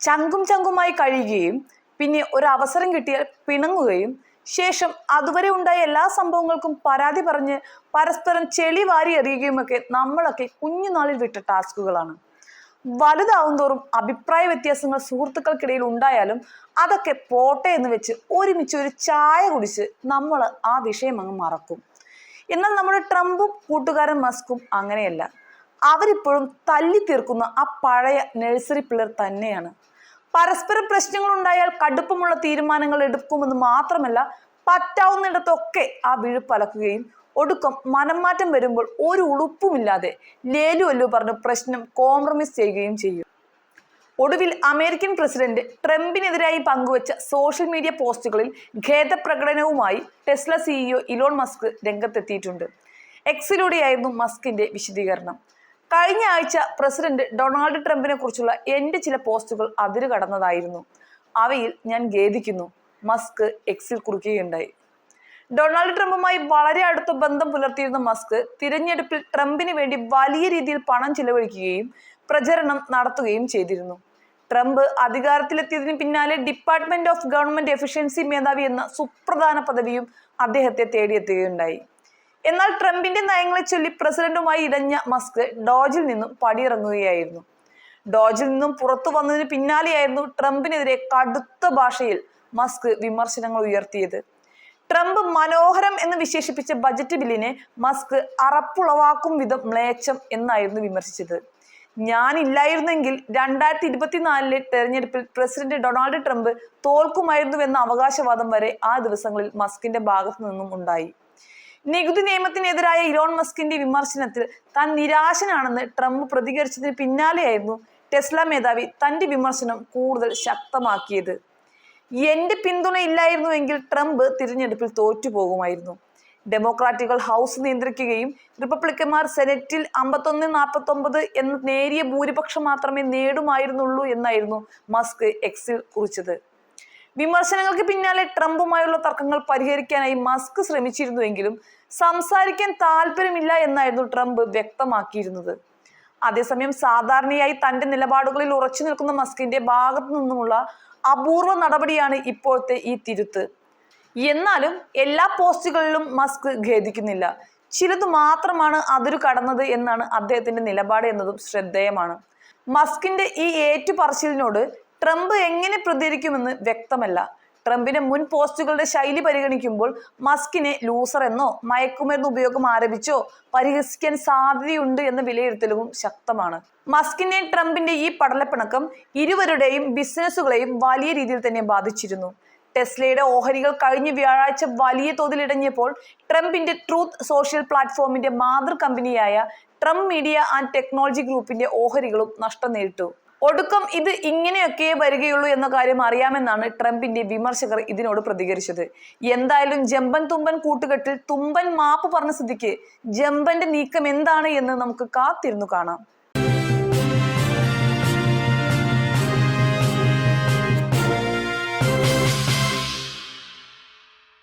ചങ്കും ചങ്കുമായി കഴിയുകയും പിന്നെ ഒരു അവസരം കിട്ടിയാൽ പിണങ്ങുകയും ശേഷം അതുവരെ ഉണ്ടായ എല്ലാ സംഭവങ്ങൾക്കും പരാതി പറഞ്ഞ് പരസ്പരം ചെളി വാരി എറിയുകയുമൊക്കെ നമ്മളൊക്കെ കുഞ്ഞുനാളിൽ വിട്ട ടാസ്കുകളാണ്. വലുതാവും തോറും അഭിപ്രായ വ്യത്യാസങ്ങൾ സുഹൃത്തുക്കൾക്കിടയിൽ ഉണ്ടായാലും അതൊക്കെ പോട്ടെ എന്ന് വെച്ച് ഒരുമിച്ച് ഒരു ചായ കുടിച്ച് നമ്മൾ ആ വിഷയം അങ്ങ് മറക്കും. എന്നാൽ നമ്മുടെ ട്രംപും കൂട്ടുകാരൻ മസ്കും അങ്ങനെയല്ല. അവരിപ്പോഴും തല്ലി തീർക്കുന്ന ആ പഴയ നഴ്സറി പിള്ളേർ തന്നെയാണ്. പരസ്പരം പ്രശ്നങ്ങൾ ഉണ്ടായാൽ കടുപ്പമുള്ള തീരുമാനങ്ങൾ എടുക്കുമെന്ന് മാത്രമല്ല, പറ്റാവുന്നിടത്തൊക്കെ ആ വിഴുപ്പലക്കുകയും ഒടുക്കം മനംമാറ്റം വരുമ്പോൾ ഒരു ഉളുപ്പുമില്ലാതെ ലേലുവല്ലു പറഞ്ഞ് പ്രശ്നം കോംപ്രമൈസ് ചെയ്യുകയും ചെയ്യും. ഒടുവിൽ അമേരിക്കൻ പ്രസിഡന്റ് ട്രംപിനെതിരായി പങ്കുവച്ച സോഷ്യൽ മീഡിയ പോസ്റ്റുകളിൽ ഖേദപ്രകടനവുമായി ടെസ്ല സിഇഒ ഇലോൺ മസ്ക് രംഗത്തെത്തിയിട്ടുണ്ട്. എക്സിലൂടെയായിരുന്നു മസ്കിന്റെ വിശദീകരണം. കഴിഞ്ഞ ആഴ്ച പ്രസിഡന്റ് ഡൊണാൾഡ് ട്രംപിനെ കുറിച്ചുള്ള എൻ്റെ ചില പോസ്റ്റുകൾ അതിരു കടന്നതായിരുന്നു. അവയിൽ ഞാൻ ഖേദിക്കുന്നു, മസ്ക് എക്സിൽ കുറിക്കുകയുണ്ടായി. ഡൊണാൾഡ് ട്രംപുമായി വളരെ അടുത്ത ബന്ധം പുലർത്തിയിരുന്ന മസ്ക് തിരഞ്ഞെടുപ്പിൽ ട്രംപിന് വേണ്ടി വലിയ രീതിയിൽ പണം ചിലവഴിക്കുകയും പ്രചരണം നടത്തുകയും ചെയ്തിരുന്നു. ട്രംപ് അധികാരത്തിലെത്തിയതിന് പിന്നാലെ ഡിപ്പാർട്ട്മെന്റ് ഓഫ് ഗവൺമെന്റ് എഫിഷ്യൻസി മേധാവി എന്ന സുപ്രധാന പദവിയും അദ്ദേഹത്തെ തേടിയെത്തുകയുണ്ടായി. എന്നാൽ ട്രംപിന്റെ നയങ്ങളെ ചൊല്ലി പ്രസിഡന്റുമായി ഇടഞ്ഞ മസ്ക് ഡോജിൽ നിന്നും പടിയിറങ്ങുകയായിരുന്നു. ഡോജിൽ നിന്നും പുറത്തു വന്നതിന് പിന്നാലെയായിരുന്നു ട്രംപിനെതിരെ കടുത്ത ഭാഷയിൽ മസ്ക് വിമർശനങ്ങൾ ഉയർത്തിയത്. ട്രംപ് മനോഹരം എന്ന് വിശേഷിപ്പിച്ച ബജറ്റ് ബില്ലിനെ മസ്ക് അറപ്പുളവാക്കും വിധം മ്ലേച്ഛം എന്നായിരുന്നു വിമർശിച്ചത്. ഞാനില്ലായിരുന്നെങ്കിൽ 2024 തെരഞ്ഞെടുപ്പിൽ പ്രസിഡന്റ് ഡൊണാൾഡ് ട്രംപ് തോൽക്കുമായിരുന്നുവെന്ന അവകാശവാദം വരെ ആ ദിവസങ്ങളിൽ മസ്കിന്റെ ഭാഗത്തു നിന്നും ഉണ്ടായി. നികുതി നിയമത്തിനെതിരായ ഇലോൺ മസ്കിന്റെ വിമർശനത്തിൽ താൻ നിരാശനാണെന്ന് ട്രംപ് പ്രതികരിച്ചതിന് പിന്നാലെയായിരുന്നു ടെസ്ല മേധാവി തന്റെ വിമർശനം കൂടുതൽ ശക്തമാക്കിയത്. എന്റെ പിന്തുണ ഇല്ലായിരുന്നുവെങ്കിൽ ട്രംപ് തിരഞ്ഞെടുപ്പിൽ തോറ്റുപോകുമായിരുന്നു. ഡെമോക്രാറ്റുകൾ ഹൗസ് നിയന്ത്രിക്കുകയും റിപ്പബ്ലിക്കന്മാർ സെനറ്റിൽ 51-49 എന്ന നേരിയ ഭൂരിപക്ഷം മാത്രമേ നേടുമായിരുന്നുള്ളൂ എന്നായിരുന്നു മസ്ക് എക്സിൽ കുറിച്ചത്. വിമർശനങ്ങൾക്ക് പിന്നാലെ ട്രംപുമായുള്ള തർക്കങ്ങൾ പരിഹരിക്കാനായി മസ്ക് ശ്രമിച്ചിരുന്നുവെങ്കിലും സംസാരിക്കാൻ താല്പര്യമില്ല എന്നായിരുന്നു ട്രംപ് വ്യക്തമാക്കിയിരുന്നത്. അതേസമയം സാധാരണയായി തന്റെ നിലപാടുകളിൽ ഉറച്ചു നിൽക്കുന്ന മസ്കിന്റെ ഭാഗത്തു നിന്നുമുള്ള അപൂർവ നടപടിയാണ് ഇപ്പോഴത്തെ ഈ തിരുത്ത്. എന്നാലും എല്ലാ പോസ്റ്റുകളിലും മസ്ക് ഖേദിക്കുന്നില്ല. ചിലത് മാത്രമാണ് അതിരു കടന്നത് എന്നാണ് അദ്ദേഹത്തിന്റെ നിലപാട് എന്നതും ശ്രദ്ധേയമാണ്. മസ്കിന്റെ ഈ ഏറ്റുപറച്ചിലിനോട് ട്രംപ് എങ്ങനെ പ്രതികരിക്കുമെന്ന് വ്യക്തമല്ല. ട്രംപിന്റെ മുൻ പോസ്റ്റുകളുടെ ശൈലി പരിഗണിക്കുമ്പോൾ മസ്കിനെ ലൂസർ എന്നോ മയക്കുമരുന്ന് ഉപയോഗം ആരംഭിച്ചോ പരിഹസിക്കാൻ സാധ്യതയുണ്ട് എന്ന വിലയിരുത്തലും ശക്തമാണ്. മസ്കിന്റെയും ട്രംപിന്റെ ഈ പടലപ്പിണക്കം ഇരുവരുടെയും ബിസിനസ്സുകളെയും വലിയ രീതിയിൽ തന്നെ ബാധിച്ചിരുന്നു. ടെസ്ലയുടെ ഓഹരികൾ കഴിഞ്ഞ വ്യാഴാഴ്ച വലിയ തോതിൽ ഇടഞ്ഞപ്പോൾ ട്രംപിന്റെ ട്രൂത്ത് സോഷ്യൽ പ്ലാറ്റ്ഫോമിന്റെ മാതൃ കമ്പനിയായ ട്രംപ് മീഡിയ ആൻഡ് ടെക്നോളജി ഗ്രൂപ്പിന്റെ ഓഹരികളും നഷ്ടം നേരിട്ടു. ഒടുക്കം ഇത് ഇങ്ങനെയൊക്കെ വരികയുള്ളൂ എന്ന കാര്യം അറിയാമെന്നാണ് ട്രംപിന്റെ വിമർശകർ ഇതിനോട് പ്രതികരിച്ചത്. എന്തായാലും ജമ്പൻ തുമ്പൻ കൂട്ടുകെട്ടിൽ തുമ്പൻ മാപ്പ് പറഞ്ഞ സ്ഥിതിക്ക് ജമ്പന്റെ നീക്കം എന്താണ് എന്ന് നമുക്ക് കാത്തിരുന്നു കാണാം.